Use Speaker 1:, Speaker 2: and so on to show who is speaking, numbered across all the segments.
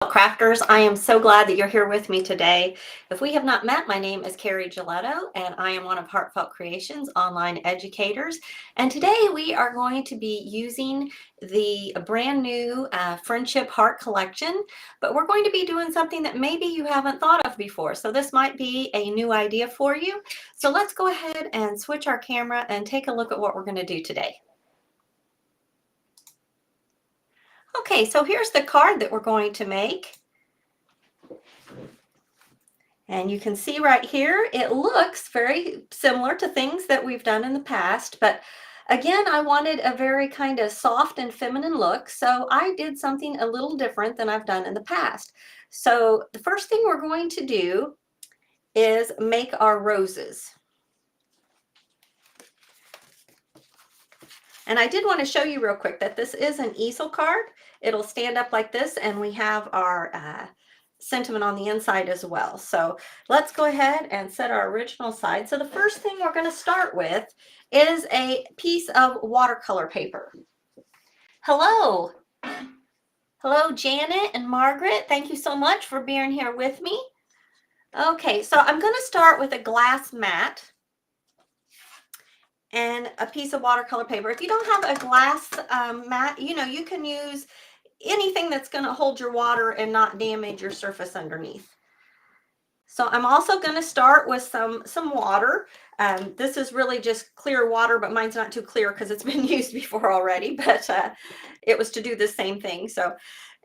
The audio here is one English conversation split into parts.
Speaker 1: Heartfelt Crafters. I am so glad that you're here with me today. If we have not met, my name is Carrie Gilletto, and I am one of Heartfelt Creations online educators. And today we are going to be using the brand new Friendship Heart Collection, but we're going to be doing something that maybe you haven't thought of before. So this might be a new idea for you. So let's go ahead and switch our camera and take a look at what we're going to do today. Okay, so here's the card that we're going to make. And you can see right here, it looks very similar to things that we've done in the past, but again, I wanted a very kind of soft and feminine look, so I did something a little different than I've done in the past. So the first thing we're going to do is make our roses. And I did want to show you real quick that this is an easel card. It'll stand up like this, and we have our sentiment on the inside as well. So let's go ahead and set our original side. So the first thing we're going to start with is a piece of watercolor paper. Hello. Hello, Janet and Margaret. Thank you so much for being here with me. Okay, so I'm going to start with a glass mat and a piece of watercolor paper. If you don't have a glass mat, you can use anything that's going to hold your water and not damage your surface underneath. So I'm also going to start with some water. This is really just clear water, but mine's not too clear because it's been used before already, but it was to do the same thing. So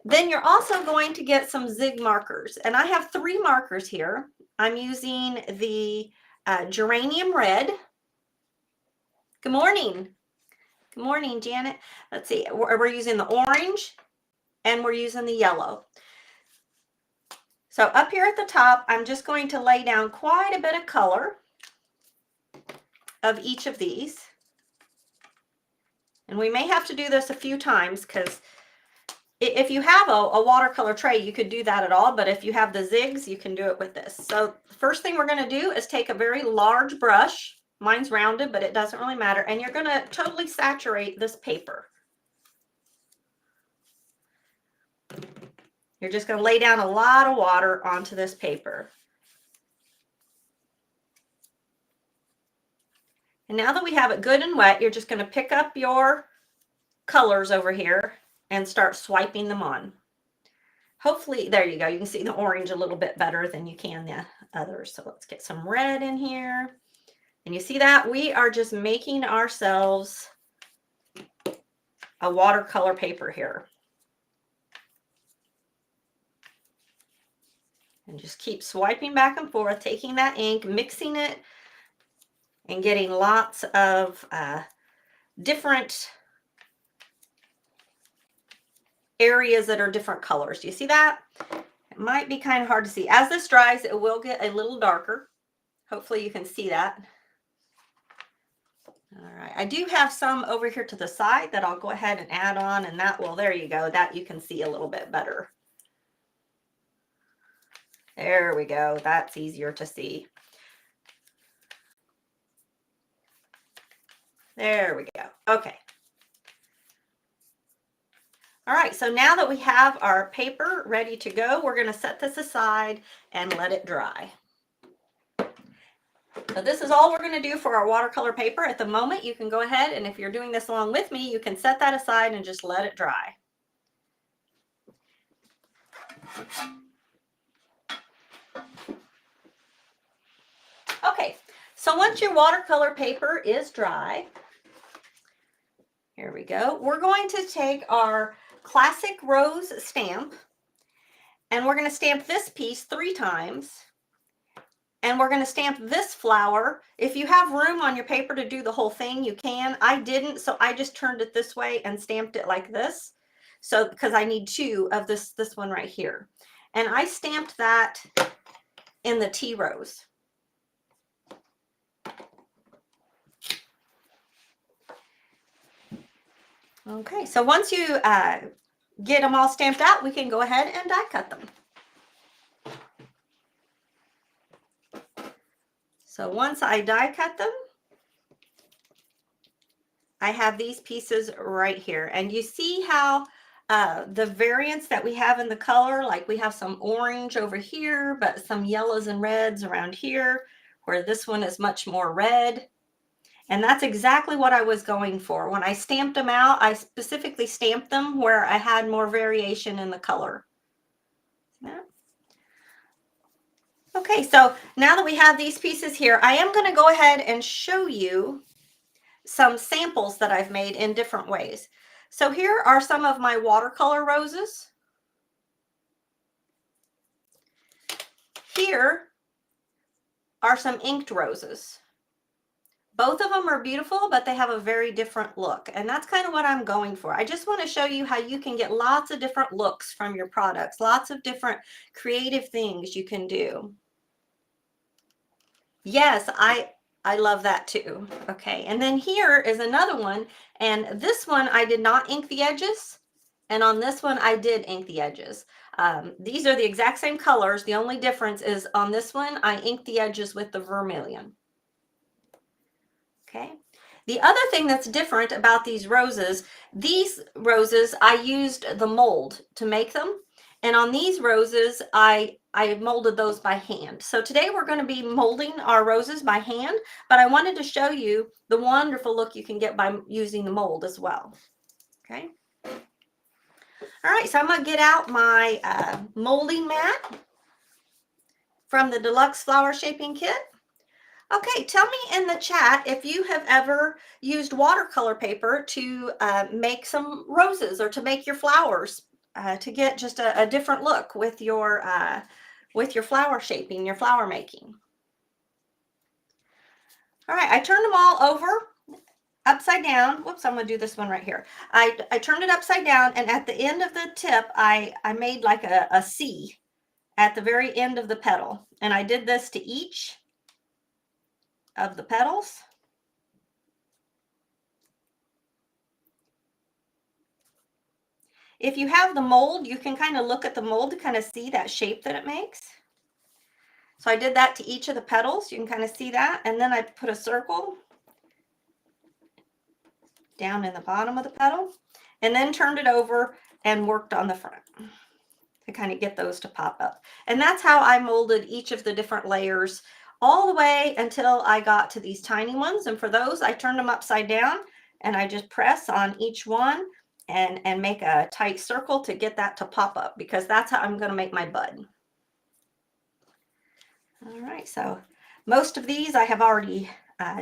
Speaker 1: then you're also going to get some zig markers, and I have 3 markers here. I'm using the geranium red. Good morning. Good morning, Janet. Let's see, we're using the orange and we're using the yellow. So up here at the top, I'm just going to lay down quite a bit of color of each of these. And we may have to do this a few times because if you have a watercolor tray, you could do that at all. But if you have the zigs, you can do it with this. So the first thing we're going to do is take a very large brush. Mine's rounded, but it doesn't really matter. And you're going to totally saturate this paper. You're just going to lay down a lot of water onto this paper. And now that we have it good and wet, you're just going to pick up your colors over here and start swiping them on. Hopefully, there you go. You can see the orange a little bit better than you can the others. So let's get some red in here. And you see that? We are just making ourselves a watercolor paper here. And just keep swiping back and forth, taking that ink, mixing it, and getting lots of different areas that are different colors. Do you see that? It might be kind of hard to see. As this dries, it will get a little darker. Hopefully you can see that. All right, I do have some over here to the side that I'll go ahead and add on, and that will, there you go, that you can see a little bit better. There we go, that's easier to see. There we go, okay. All right, so now that we have our paper ready to go, we're going to set this aside and let it dry. So this is all we're going to do for our watercolor paper at the moment. You can go ahead, and if you're doing this along with me, you can set that aside and just let it dry. Okay, so once your watercolor paper is dry, here we go. We're going to take our classic rose stamp, and we're going to stamp this piece 3 times. And we're going to stamp this flower. If you have room on your paper to do the whole thing, you can. I didn't, so I just turned it this way and stamped it like this. So, because I need 2 of this one right here. And I stamped that in the tea rose. Okay, so once you get them all stamped out, we can go ahead and die cut them. So once I die cut them, I have these pieces right here. And you see how the variants that we have in the color, like we have some orange over here, but some yellows and reds around here, where this one is much more red. And that's exactly what I was going for. When I stamped them out, I specifically stamped them where I had more variation in the color. Yeah. Okay, so now that we have these pieces here, I am going to go ahead and show you some samples that I've made in different ways. So here are some of my watercolor roses. Here are some inked roses. Both of them are beautiful, but they have a very different look. And that's kind of what I'm going for. I just want to show you how you can get lots of different looks from your products, lots of different creative things you can do. Yes, I love that too. Okay, and then here is another one. And this one, I did not ink the edges. And on this one, I did ink the edges. These are the exact same colors. The only difference is on this one, I inked the edges with the vermilion. Okay. The other thing that's different about these roses I used the mold to make them. And on these roses, I molded those by hand. So today we're going to be molding our roses by hand, but I wanted to show you the wonderful look you can get by using the mold as well. Okay. All right, so I'm going to get out my molding mat from the Deluxe Flower Shaping Kit. Okay, tell me in the chat if you have ever used watercolor paper to make some roses or to make your flowers to get just a different look with your flower shaping, your flower making. All right, I turned them all over upside down. Whoops, I'm going to do this one right here. I turned it upside down, and at the end of the tip, I made like a C at the very end of the petal. And I did this to each of the petals. If you have the mold, you can kind of look at the mold to kind of see that shape that it makes. So I did that to each of the petals. You can kind of see that. And then I put a circle down in the bottom of the petal and then turned it over and worked on the front to kind of get those to pop up. And that's how I molded each of the different layers all the way until I got to these tiny ones. And for those, I turned them upside down and I just press on each one and make a tight circle to get that to pop up, because that's how I'm going to make my bud. All right, so most of these I have already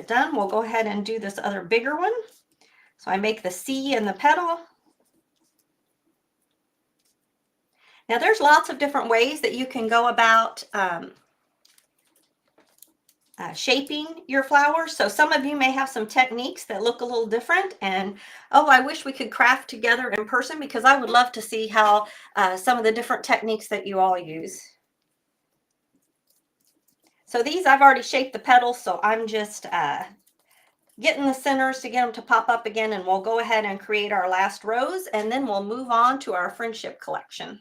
Speaker 1: done. We'll go ahead and do this other bigger one. So I make the C in the petal. Now there's lots of different ways that you can go about shaping your flowers. So some of you may have some techniques that look a little different, and oh, I wish we could craft together in person, because I would love to see how some of the different techniques that you all use. So these I've already shaped the petals, so I'm just getting the centers to get them to pop up again, and we'll go ahead and create our last rose, and then we'll move on to our friendship collection.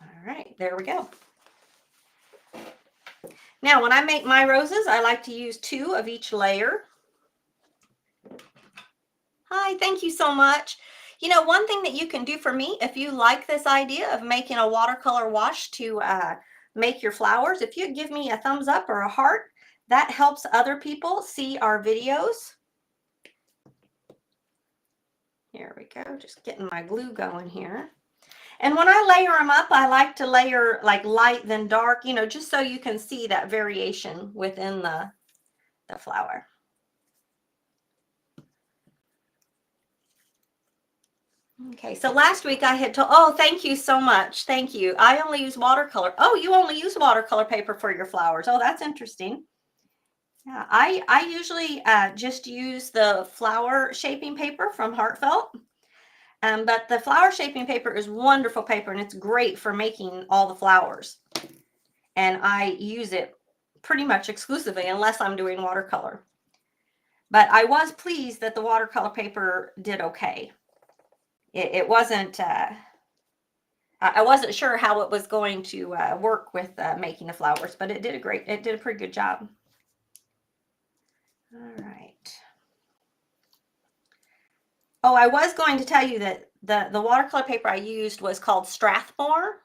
Speaker 1: All right, there we go. Now, when I make my roses, I like to use 2 of each layer. Hi, thank you so much. You know, one thing that you can do for me, if you like this idea of making a watercolor wash to make your flowers, if you give me a thumbs up or a heart, that helps other people see our videos. Here we go, just getting my glue going here. And when I layer them up, I like to layer like light then dark, you know, just so you can see that variation within the flower. Okay, so last week I had told, oh, thank you so much. Thank you. I only use watercolor. Oh, you only use watercolor paper for your flowers. Oh, that's interesting. Yeah, I usually just use the flower shaping paper from Heartfelt. But the flower shaping paper is wonderful paper, and it's great for making all the flowers. And I use it pretty much exclusively unless I'm doing watercolor. But I was pleased that the watercolor paper did okay. It wasn't, I wasn't sure how it was going to work with making the flowers, but it did a pretty good job. All right. Oh, I was going to tell you that the watercolor paper I used was called Strathmore.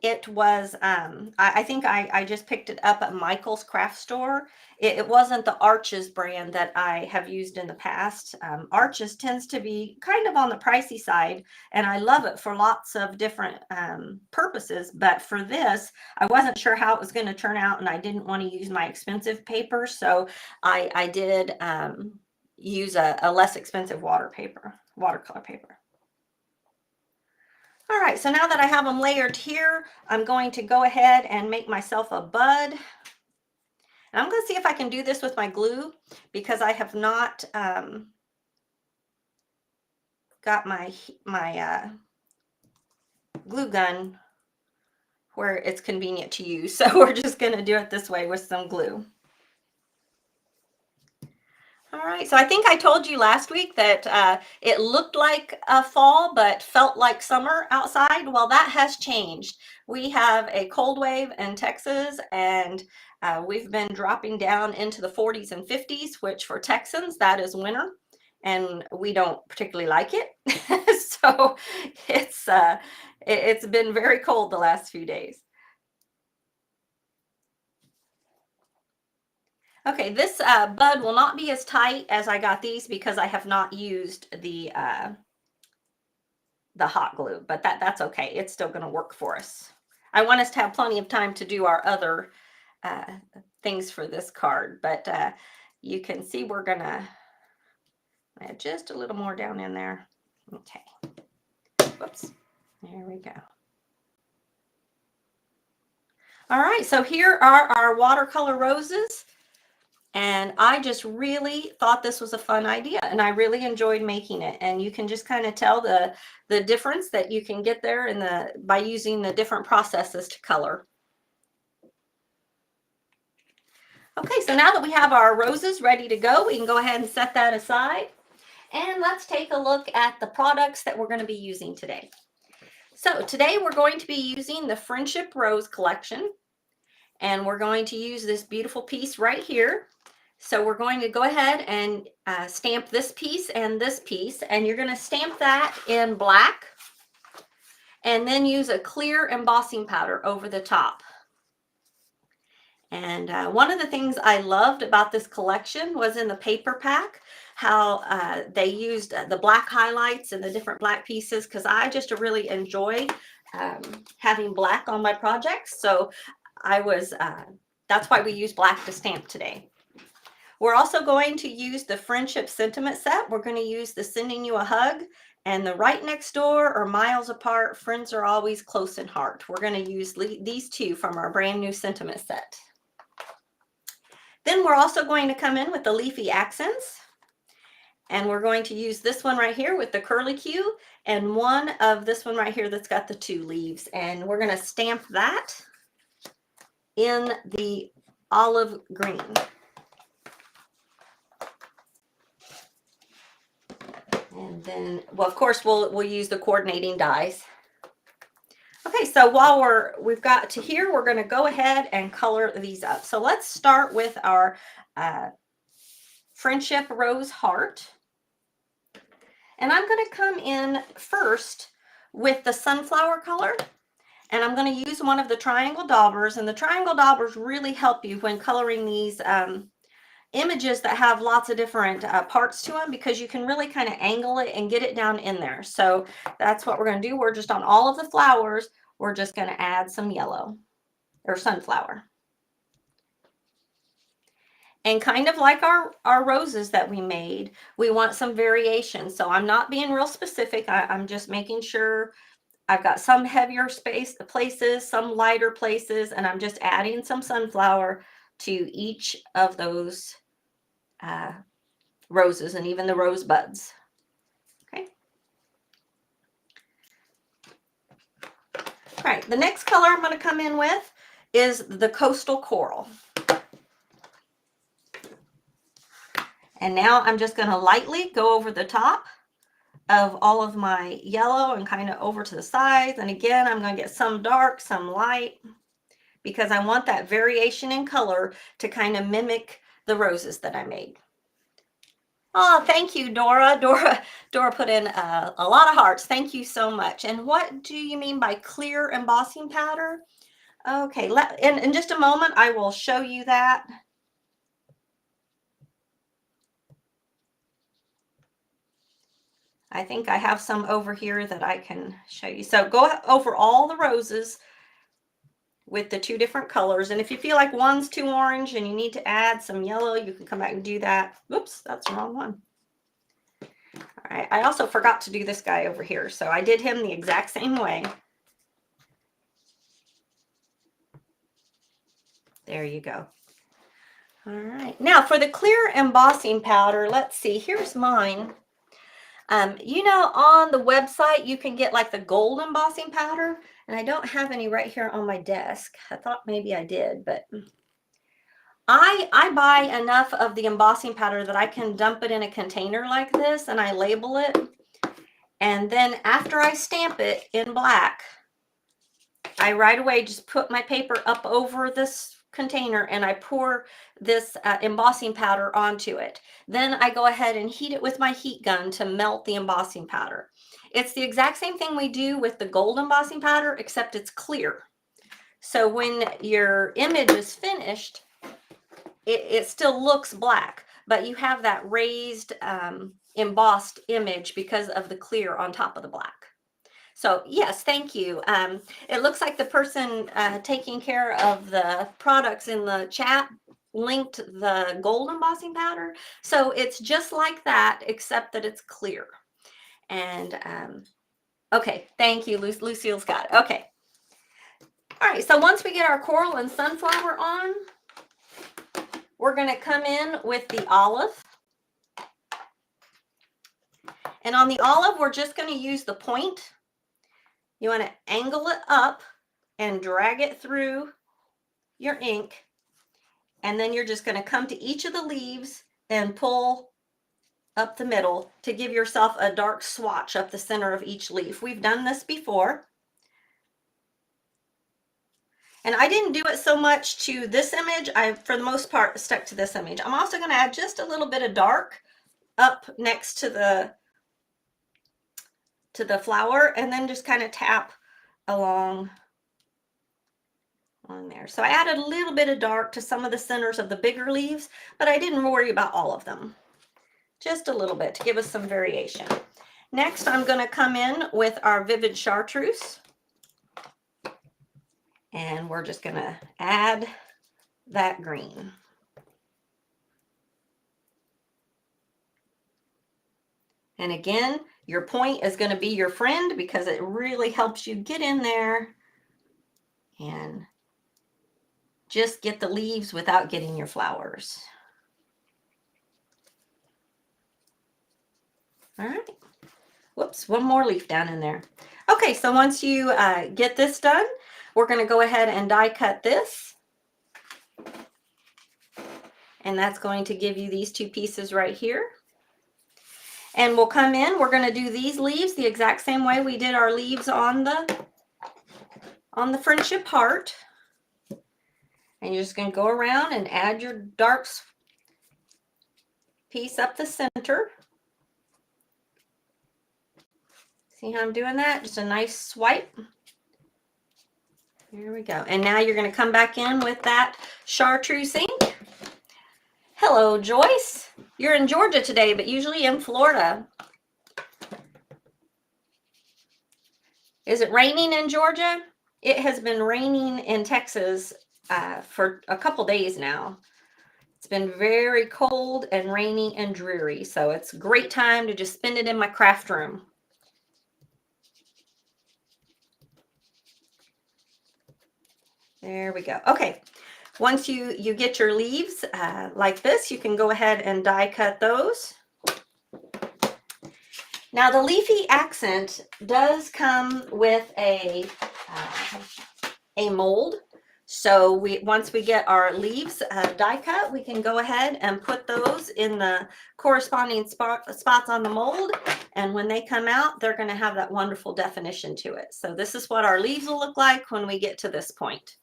Speaker 1: It was, I think I just picked it up at Michael's craft store. It wasn't the Arches brand that I have used in the past. Arches tends to be kind of on the pricey side, and I love it for lots of different purposes. But for this, I wasn't sure how it was going to turn out, and I didn't want to use my expensive paper, so I did use a less expensive watercolor paper. All right, so now that I have them layered here, I'm going to go ahead and make myself a bud. And I'm going to see if I can do this with my glue, because I have not got my glue gun where it's convenient to use. So we're just going to do it this way with some glue. All right, so I think I told you last week that it looked like a fall but felt like summer outside. Well, that has changed. We have a cold wave in Texas, and we've been dropping down into the 40s and 50s, which for Texans, that is winter, and we don't particularly like it. So it's been very cold the last few days. Okay, this bud will not be as tight as I got these because I have not used the hot glue, but that's okay. It's still going to work for us. I want us to have plenty of time to do our other things for this card, but you can see we're going to add just a little more down in there. Okay. Whoops. There we go. All right, so here are our watercolor roses. And I just really thought this was a fun idea, and I really enjoyed making it. And you can just kind of tell the difference that you can get there in by using the different processes to color. Okay, so now that we have our roses ready to go, we can go ahead and set that aside. And let's take a look at the products that we're going to be using today. So today we're going to be using the Friendship Rose collection, and we're going to use this beautiful piece right here. So we're going to go ahead and stamp this piece, and you're going to stamp that in black, and then use a clear embossing powder over the top. And one of the things I loved about this collection was in the paper pack, how they used the black highlights and the different black pieces, because I just really enjoy having black on my projects. So that's why we use black to stamp today. We're also going to use the Friendship Sentiment set. We're going to use the Sending You a Hug and the Right Next Door or Miles Apart, Friends Are Always Close in Heart. We're going to use these two from our brand new sentiment set. Then we're also going to come in with the Leafy Accents. And we're going to use this one right here with the curlicue, and one of this one right here that's got the 2 leaves. And we're going to stamp that in the olive green. And then, well, of course, we'll use the coordinating dies. Okay, so while we've got to here, we're going to go ahead and color these up. So let's start with our Friendship Rose Heart. And I'm going to come in first with the sunflower color. And I'm going to use one of the triangle daubers. And the triangle daubers really help you when coloring these images that have lots of different parts to them, because you can really kind of angle it and get it down in there. So that's what we're going to do. We're just on all of the flowers, we're just going to add some yellow or sunflower. And kind of like our roses that we made, we want some variation. So I'm not being real specific. I'm just making sure I've got some heavier places, some lighter places, and I'm just adding some sunflower to each of those roses, and even the rose buds. Okay. All right, the next color I'm going to come in with is the Coastal Coral. And now I'm just going to lightly go over the top of all of my yellow and kind of over to the sides. And again, I'm going to get some dark, some light, because I want that variation in color to kind of mimic the roses that I made. Oh, thank you, Dora. Dora put in a lot of hearts. Thank you so much. And what do you mean by clear embossing powder? Okay, in just a moment, I will show you that. I think I have some over here that I can show you. So go over all the roses with the two different colors. And if you feel like one's too orange and you need to add some yellow, you can come back and do that. Whoops, that's the wrong one. All right, I also forgot to do this guy over here. So I did him the exact same way. There you go. All right, now for the clear embossing powder, let's see, here's mine. You know, on the website, you can get like the gold embossing powder, and I don't have any right here on my desk. I thought maybe I did, but I buy enough of the embossing powder that I can dump it in a container like this, and I label it. And then after I stamp it in black, I right away just put my paper up over this container and I pour this embossing powder onto it. Then I go ahead and heat it with my heat gun to melt the embossing powder. It's the exact same thing we do with the gold embossing powder, except it's clear. So when your image is finished, it still looks black, but you have that raised embossed image because of the clear on top of the black. So yes, thank you. It looks like the person taking care of the products in the chat linked the gold embossing powder. So it's just like that, except that it's clear. And okay, thank you, Lucille's got it. Okay. All right, so once we get our coral and sunflower on, we're going to come in with the olive. And on the olive, we're just going to use the point. You want to angle it up and drag it through your ink. And then you're just going to come to each of the leaves and pull up the middle to give yourself a dark swatch up the center of each leaf. We've done this before. And I didn't do it so much to this image. I, for the most part, stuck to this image. I'm also going to add just a little bit of dark up next to the flower, and then just kind of tap along on there. So I added a little bit of dark to some of the centers of the bigger leaves, but I didn't worry about all of them. Just a little bit to give us some variation. Next, I'm going to come in with our vivid chartreuse. And we're just going to add that green. And again, your point is going to be your friend because it really helps you get in there and just get the leaves without getting your flowers. All right. Whoops, one more leaf down in there. Okay, so once you get this done, we're going to go ahead and die cut this. And that's going to give you these two pieces right here. And we'll come in, we're going to do these leaves the exact same way we did our leaves on the friendship heart. And you're just going to go around and add your dark piece up the center. See how I'm doing that? Just a nice swipe. Here we go. And now you're going to come back in with that chartreuse ink. Hello, Joyce. You're in Georgia today, but usually in Florida. Is it raining in Georgia? It has been raining in Texas for a couple days now. It's been very cold and rainy and dreary, so it's a great time to just spend it in my craft room. There we go. Okay, once you get your leaves like this, you can go ahead and die cut those. Now the leafy accent does come with a mold. So once we get our leaves die cut, we can go ahead and put those in the corresponding spots on the mold. And when they come out, they're going to have that wonderful definition to it. So this is what our leaves will look like when we get to this point.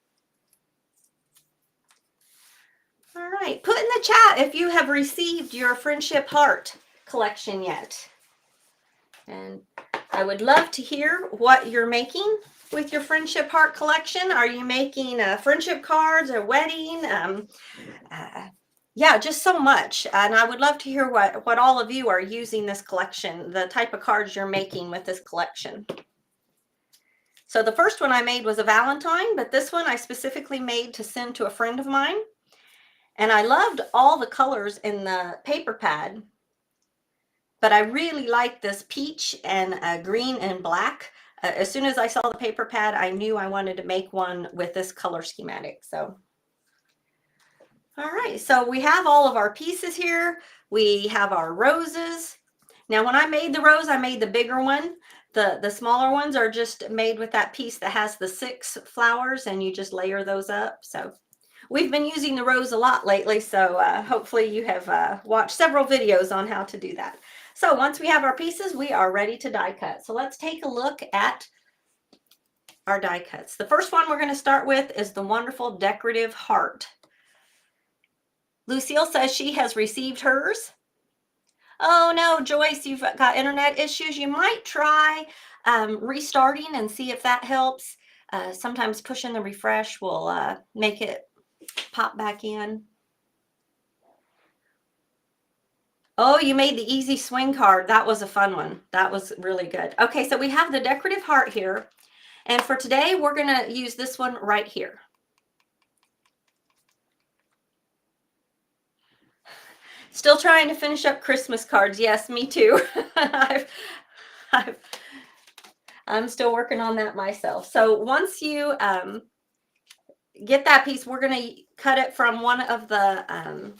Speaker 1: All right, put in the chat if you have received your Friendship Heart collection yet. And I would love to hear what you're making with your Friendship Heart collection. Are you making friendship cards, a wedding? Yeah, just so much. And I would love to hear what all of you are using this collection, the type of cards you're making with this collection. So the first one I made was a Valentine, but this one I specifically made to send to a friend of mine. And I loved all the colors in the paper pad, but I really like this peach and green and black. As soon as I saw the paper pad, I knew I wanted to make one with this color schematic. So, all right, so we have all of our pieces here. We have our roses. Now, when I made the rose, I made the bigger one. The smaller ones are just made with that piece that has the 6 flowers, and you just layer those up. So we've been using the rose a lot lately, so hopefully you have watched several videos on how to do that. So once we have our pieces, we are ready to die cut. So let's take a look at our die cuts. The first one we're going to start with is the wonderful decorative heart. Lucille says she has received hers. Oh no, Joyce, you've got internet issues. You might try restarting and see if that helps. Sometimes pushing the refresh will make it pop back in. Oh, you made the easy swing card. That was a fun one. That was really good. Okay, so we have the decorative heart here. And for today, we're going to use this one right here. Still trying to finish up Christmas cards. Yes, me too. I'm still working on that myself. So once you get that piece, we're going to cut it from one of the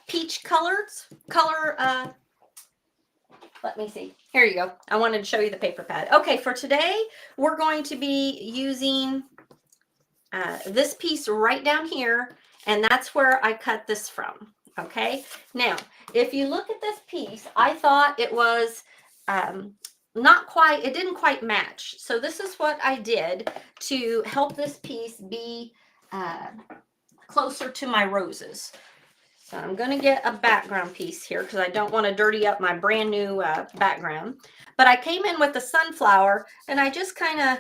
Speaker 1: peach color. Let me see. Here you go. I wanted to show you the paper pad. Okay, for today, we're going to be using this piece right down here, and that's where I cut this from. Okay, now, if you look at this piece, I thought it was not quite, it didn't quite match. So this is what I did to help this piece be closer to my roses. So I'm going to get a background piece here because I don't want to dirty up my brand new background. But I came in with the sunflower and I just kind of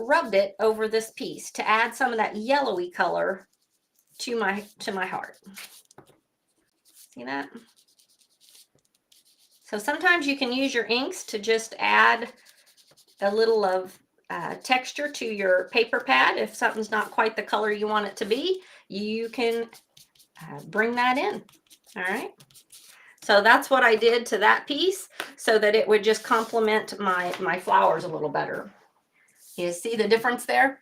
Speaker 1: rubbed it over this piece to add some of that yellowy color to my heart. See that? So sometimes you can use your inks to just add a little of texture to your paper pad. If something's not quite the color you want it to be, you can bring that in. All right. So that's what I did to that piece so that it would just complement my flowers a little better. You see the difference there?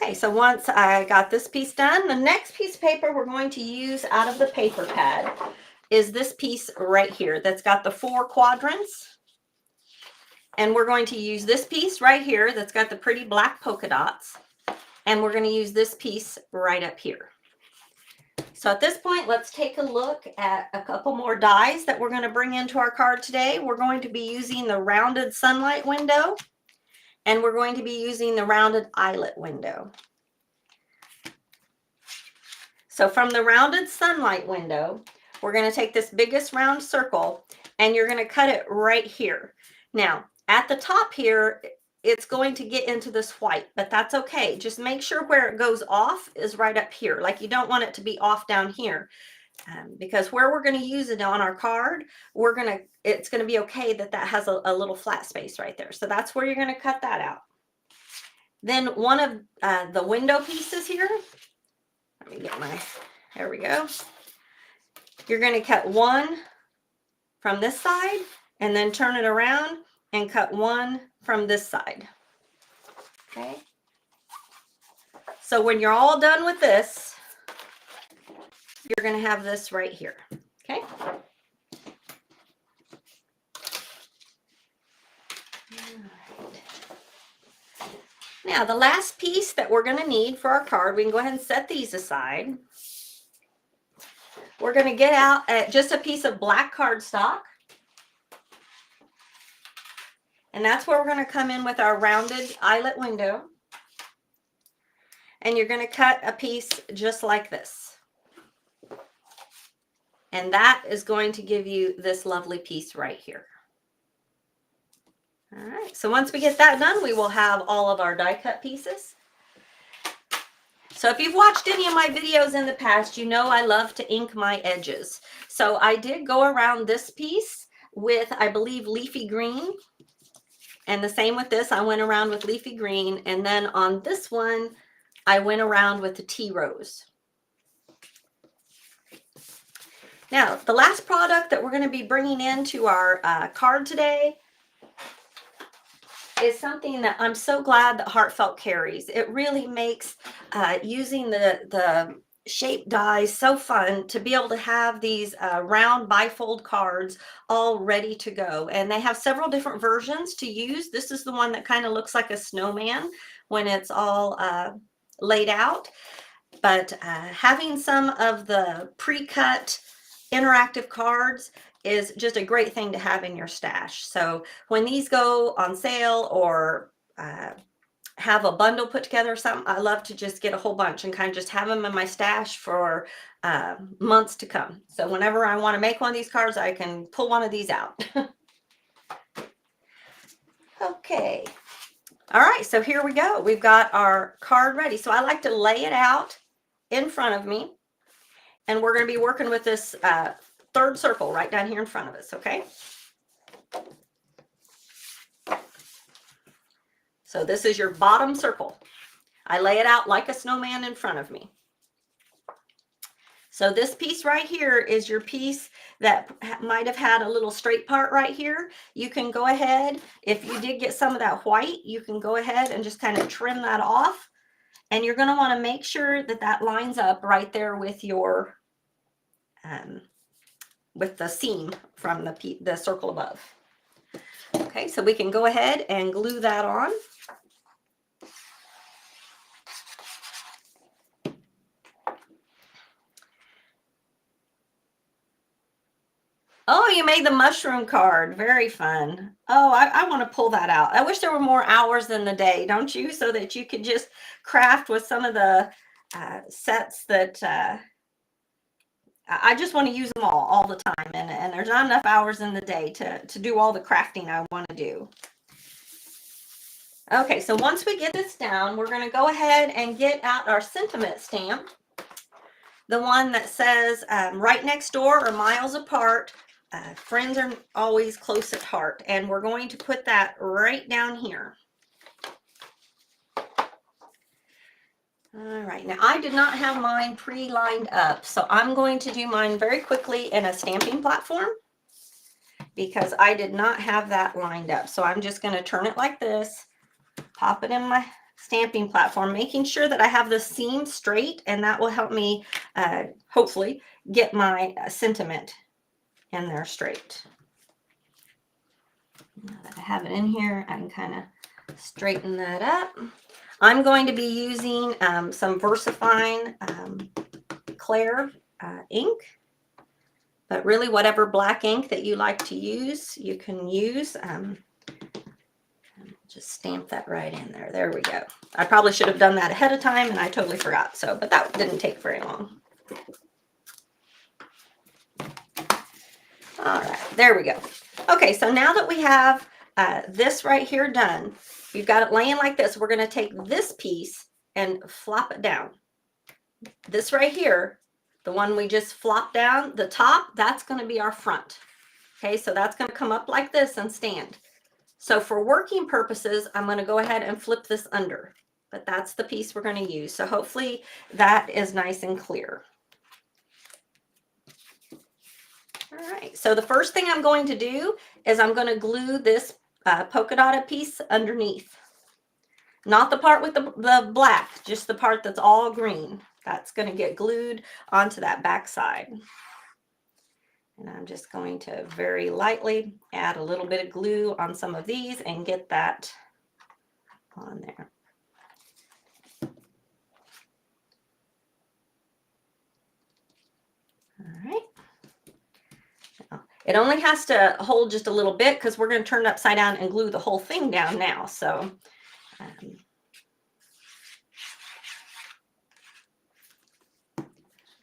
Speaker 1: Okay, so once I got this piece done, the next piece of paper we're going to use out of the paper pad is this piece right here that's got the 4 quadrants. And we're going to use this piece right here that's got the pretty black polka dots. And we're going to use this piece right up here. So at this point, let's take a look at a couple more dies that we're going to bring into our card today. We're going to be using the rounded sunlight window, and we're going to be using the rounded eyelet window. So from the rounded sunlight window, we're going to take this biggest round circle, and you're going to cut it right here. Now, at the top here, it's going to get into this white, but that's okay. Just make sure where it goes off is right up here. Like, you don't want it to be off down here, because where we're going to use it on our card, it's going to be okay that that has a little flat space right there. So that's where you're going to cut that out. Then one of the window pieces here, let me get there we go. You're going to cut one from this side and then turn it around and cut one from this side. Okay. So when you're all done with this, you're going to have this right here. Okay. Now, the last piece that we're going to need for our card, we can go ahead and set these aside. We're going to get out just a piece of black cardstock. And that's where we're going to come in with our rounded eyelet window. and you're going to cut a piece just like this. And that is going to give you this lovely piece right here. All right, so once we get that done, we will have all of our die cut pieces. So if you've watched any of my videos in the past, you know I love to ink my edges. So I did go around this piece with, I believe, leafy green. And the same with this, I went around with leafy green. And then on this one, I went around with the tea rose. Now, the last product that we're going to be bringing into our card today is something that I'm so glad that Heartfelt carries. It really makes using the shape dies so fun to be able to have these round bifold cards all ready to go. And they have several different versions to use. This is the one that kind of looks like a snowman when it's all laid out. But having some of the pre-cut interactive cards is just a great thing to have in your stash. So when these go on sale or have a bundle put together or something, I love to just get a whole bunch and kind of just have them in my stash for months to come. So whenever I want to make one of these cards, I can pull one of these out. Okay. All right, so here we go. We've got our card ready. So I like to lay it out in front of me, and we're going to be working with this third circle right down here in front of us, okay? So this is your bottom circle. I lay it out like a snowman in front of me. So this piece right here is your piece that might have had a little straight part right here. You can go ahead, if you did get some of that white, you can go ahead and just kind of trim that off. And you're going to want to make sure that that lines up right there with your with the seam from the circle above. Okay, so we can go ahead and glue that on. Oh, you made the mushroom card. Very fun. Oh, I want to pull that out. I wish there were more hours in the day, don't you? So that you could just craft with some of the sets that I just want to use them all the time. And there's not enough hours in the day to do all the crafting I want to do. Okay, so once we get this down, we're going to go ahead and get out our sentiment stamp. The one that says right next door or miles apart. Friends are always close at heart, and we're going to put that right down here. All right, now I did not have mine pre-lined up, so I'm going to do mine very quickly in a stamping platform because I did not have that lined up. So I'm just going to turn it like this, pop it in my stamping platform, making sure that I have the seam straight, and that will help me hopefully get my sentiment in there straight. Now that I have it in here, I can kind of straighten that up. I'm going to be using some VersaFine Clair ink, but really whatever black ink that you like to use, you can use. Just stamp that right in there. There we go. I probably should have done that ahead of time, and I totally forgot. So, but that didn't take very long. All right, there we go. Okay, so now that we have this right here done, we've got it laying like this. We're going to take this piece and flop it down. This right here, the one we just flopped down, the top, that's going to be our front. Okay, so that's going to come up like this and stand. So for working purposes, I'm going to go ahead and flip this under, but that's the piece we're going to use. So hopefully that is nice and clear. All right, so the first thing I'm going to do is I'm going to glue this polka dotted piece underneath. Not the part with the black, just the part that's all green. That's going to get glued onto that back side. And I'm just going to very lightly add a little bit of glue on some of these and get that on there. All right. It only has to hold just a little bit because we're going to turn it upside down and glue the whole thing down now. So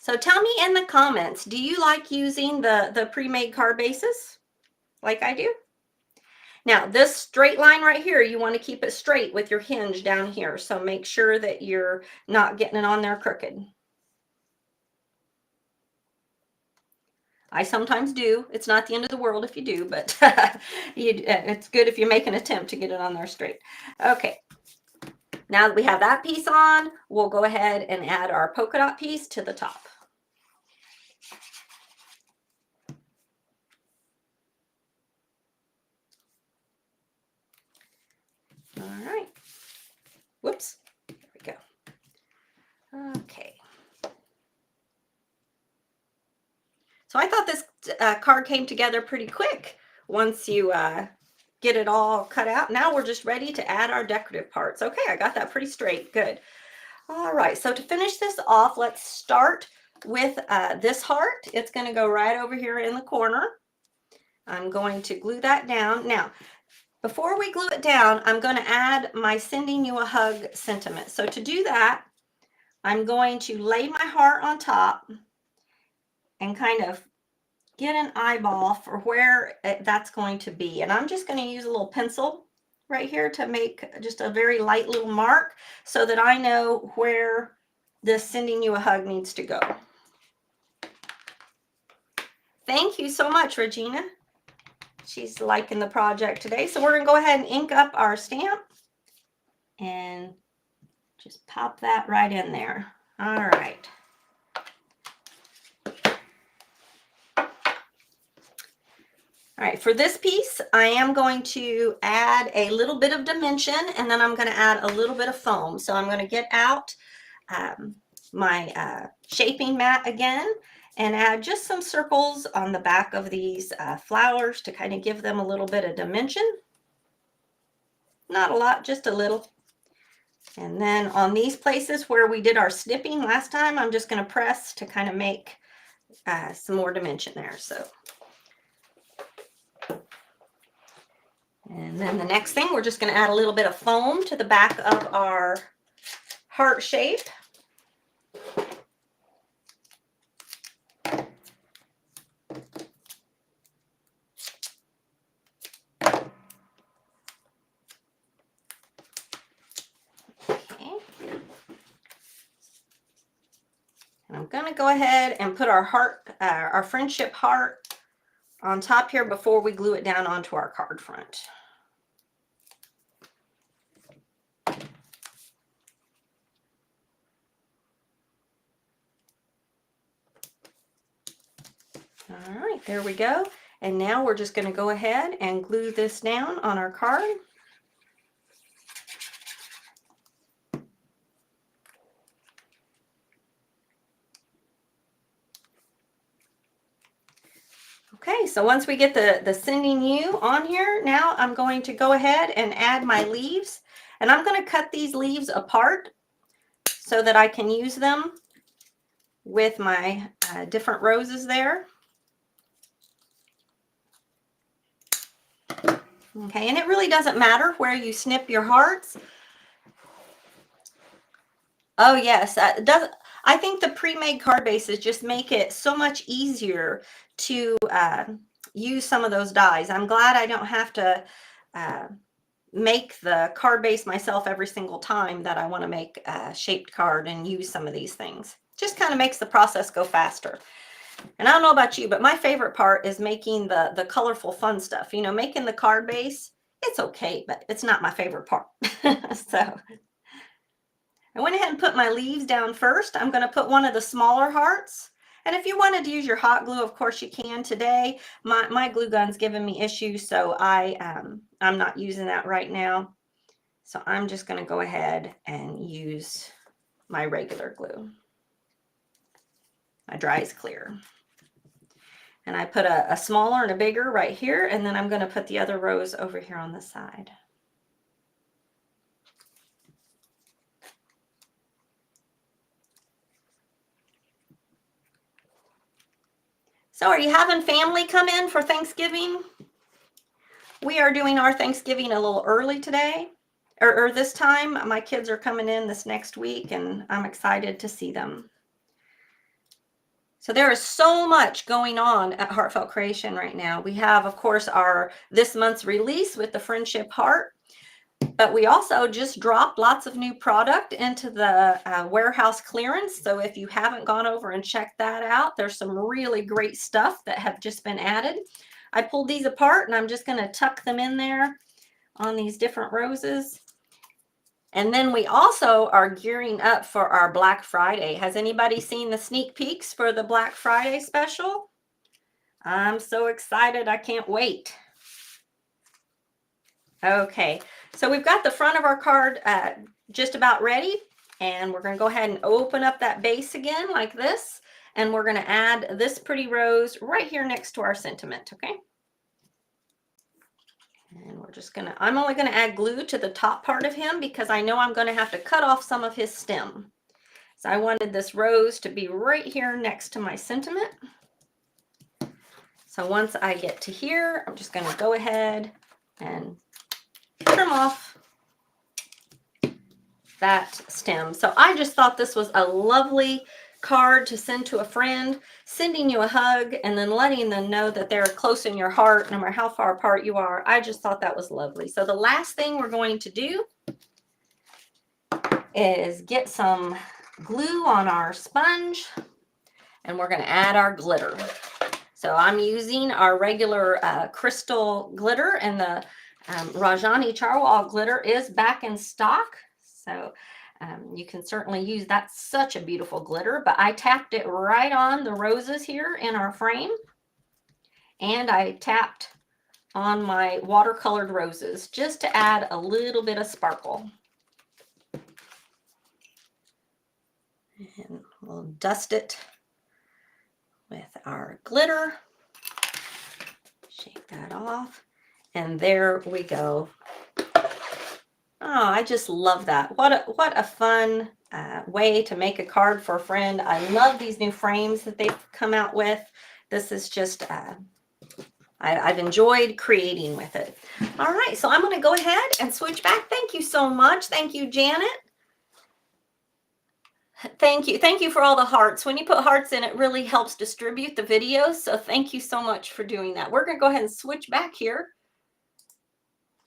Speaker 1: So tell me in the comments, do you like using the pre-made card bases like I do? Now this straight line right here, you want to keep it straight with your hinge down here. So make sure that you're not getting it on there crooked. I sometimes do. It's not the end of the world if you do, but it's good if you make an attempt to get it on there straight. Okay. Now that we have that piece on, we'll go ahead and add our polka dot piece to the top. All right. Whoops. There we go. Okay. So I thought this card came together pretty quick once you get it all cut out. Now we're just ready to add our decorative parts. Okay, I got that pretty straight. Good. All right, so to finish this off, let's start with this heart. It's going to go right over here in the corner. I'm going to glue that down. Now, before we glue it down, I'm going to add my sending you a hug sentiment. So to do that, I'm going to lay my heart on top and kind of get an eyeball for where that's going to be. And I'm just going to use a little pencil right here to make just a very light little mark so that I know where this sending you a hug needs to go. Thank you so much, Regina. She's liking the project today. So we're going to go ahead and ink up our stamp and just pop that right in there. All right. All right, for this piece, I am going to add a little bit of dimension, and then I'm going to add a little bit of foam. So I'm going to get out my shaping mat again and add just some circles on the back of these flowers to kind of give them a little bit of dimension. Not a lot, just a little. And then on these places where we did our snipping last time, I'm just going to press to kind of make some more dimension there. So. And then the next thing, we're just going to add a little bit of foam to the back of our heart shape. Okay. And I'm going to go ahead and put our heart, our friendship heart on top here before we glue it down onto our card front. All right, there we go. And now we're just going to go ahead and glue this down on our card. Okay, so once we get the sending you on here, now I'm going to go ahead and add my leaves. And I'm going to cut these leaves apart so that I can use them with my different roses there. Okay, and it really doesn't matter where you snip your hearts. Oh yes, I think the pre-made card bases just make it so much easier to use some of those dies. I'm glad I don't have to make the card base myself every single time that I want to make a shaped card and use some of these things. Just kind of makes the process go faster. And I don't know about you, but my favorite part is making the colorful fun stuff. You know, making the card base, it's okay, but it's not my favorite part. So I went ahead and put my leaves down first. I'm going to put one of the smaller hearts. And if you wanted to use your hot glue, of course you can. Today, my glue gun's giving me issues, so I'm not using that right now. So I'm just going to go ahead and use my regular glue. My dry is clear. And I put a smaller and a bigger right here, and then I'm going to put the other rows over here on the side. So are you having family come in for Thanksgiving? We are doing our Thanksgiving a little early today, or this time. My kids are coming in this next week, and I'm excited to see them. So there is so much going on at Heartfelt Creation right now. We have, of course, our this month's release with the Friendship Heart, but we also just dropped lots of new product into the warehouse clearance. So if you haven't gone over and checked that out, there's some really great stuff that have just been added. I pulled these apart and I'm just going to tuck them in there on these different roses. And then we also are gearing up for our Black Friday. Has anybody seen the sneak peeks for the Black Friday special? I'm so excited. I can't wait. Okay, so we've got the front of our card just about ready. And we're going to go ahead and open up that base again like this. And we're going to add this pretty rose right here next to our sentiment, okay? And we're just gonna, I'm only gonna add glue to the top part of him because I know I'm gonna have to cut off some of his stem. So I wanted this rose to be right here next to my sentiment. So once I get to here, I'm just gonna go ahead and trim off that stem. So I just thought this was a lovely card to send to a friend, sending you a hug and then letting them know that they're close in your heart no matter how far apart you are. I just thought that was lovely. So the last thing we're going to do is get some glue on our sponge and we're going to add our glitter. So I'm using our regular crystal glitter, and the Rajani Charwal glitter is back in stock. So you can certainly use that. Such a beautiful glitter, but I tapped it right on the roses here in our frame, and I tapped on my watercolored roses just to add a little bit of sparkle. And we'll dust it with our glitter, shake that off, and there we go. Oh, I just love that. What a fun way to make a card for a friend. I love these new frames that they've come out with. This is just, I've enjoyed creating with it. All right, so I'm going to go ahead and switch back. Thank you so much. Thank you, Janet. Thank you. Thank you for all the hearts. When you put hearts in, it really helps distribute the videos. So thank you so much for doing that. We're going to go ahead and switch back here.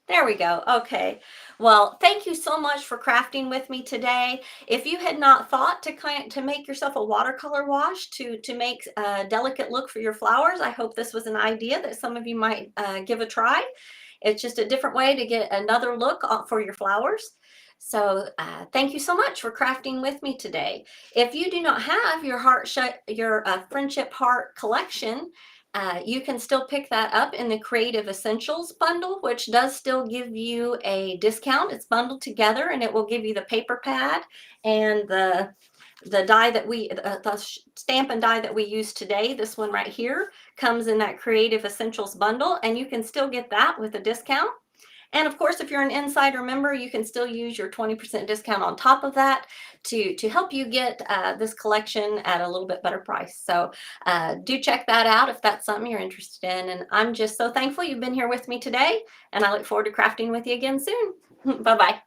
Speaker 1: There we go. Okay. Well, thank you so much for crafting with me today. If you had not thought to make yourself a watercolor wash to make a delicate look for your flowers, I hope this was an idea that some of you might give a try. It's just a different way to get another look for your flowers. So thank you so much for crafting with me today. If you do not have your Friendship Heart collection, you can still pick that up in the Creative Essentials bundle, which does still give you a discount. It's bundled together, and it will give you the paper pad and the die that the stamp and die that we use today. This one right here comes in that Creative Essentials bundle, and you can still get that with a discount. And of course, if you're an insider member, you can still use your 20% discount on top of that to help you get this collection at a little bit better price. So do check that out if that's something you're interested in. And I'm just so thankful you've been here with me today, and I look forward to crafting with you again soon. Bye-bye.